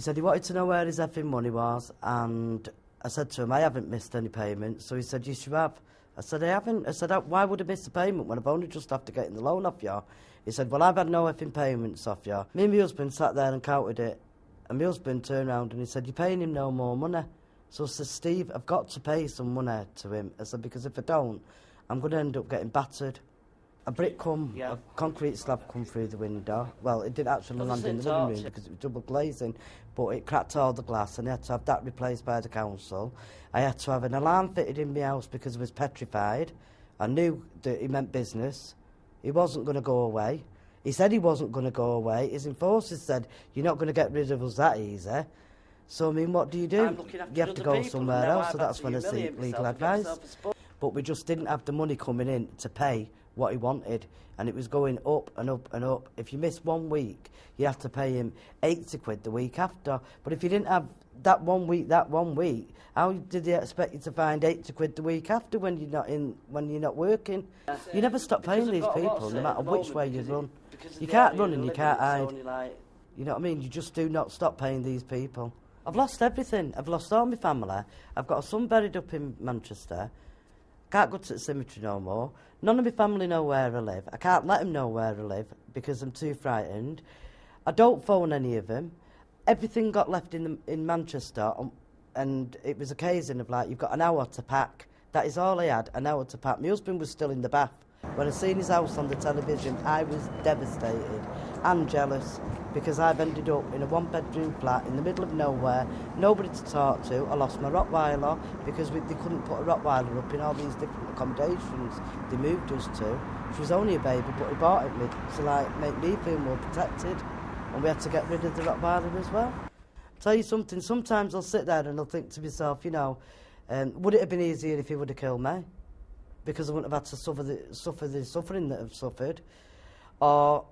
said he wanted to know where his effing money was, and I said to him, I haven't missed any payments. So he said, yes, you have. I said, I haven't. I said, why would I miss a payment when I've only just after getting the loan off you? He said, well, I've had no effing payments off you. Me and my husband sat there and counted it, and my husband turned around and he said, you're paying him no more money. So I said, Steve, I've got to pay some money to him. I said, because if I don't, I'm going to end up getting battered. A concrete slab come through the window. Well, it didn't actually land in the living room because it was double glazing, but it cracked all the glass and I had to have that replaced by the council. I had to have an alarm fitted in my house because I was petrified. I knew that he meant business. He wasn't going to go away. He said he wasn't going to go away. His enforcers said, you're not going to get rid of us that easy. So, I mean, what do? You have to go somewhere else, so that's when I seek legal advice. But we just didn't have the money coming in to pay what he wanted, and it was going up and up and up. If you miss 1 week, you have to pay him 80 quid the week after. But if you didn't have that 1 week, how did he expect you to find 80 quid the week after when you're not working? You never stop paying these people, no matter which way you run. You can't run and you can't hide. You know what I mean? You just do not stop paying these people. I've lost everything. I've lost all my family. I've got a son buried up in Manchester. Can't go to the cemetery no more. None of my family know where I live. I can't let them know where I live because I'm too frightened. I don't phone any of them. Everything got left in Manchester, and it was a case of like, you've got an hour to pack. That is all I had, an hour to pack. My husband was still in the bath. When I seen his house on the television, I was devastated and jealous because I've ended up in a one-bedroom flat in the middle of nowhere, nobody to talk to. I lost my Rottweiler because they couldn't put a Rottweiler up in all these different accommodations they moved us to. She was only a baby, but he bought it to like make me feel more protected, and we had to get rid of the Rottweiler as well. Tell you something, sometimes I'll sit there and I'll think to myself, you know, would it have been easier if he would have killed me? Because I wouldn't have had to suffer the suffering that I've suffered. Or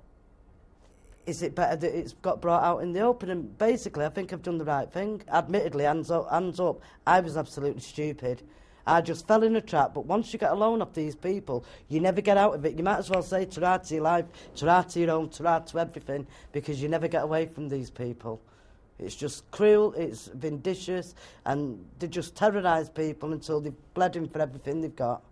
is it better that it's got brought out in the open? And basically, I think I've done the right thing. Admittedly, hands up, I was absolutely stupid. I just fell in a trap, but once you get a loan off these people, you never get out of it. You might as well say ta-ra to your life, ta-ra to your home, ta-ra to everything, because you never get away from these people. It's just cruel, it's vindicious, and they just terrorise people until they've bled them for everything they've got.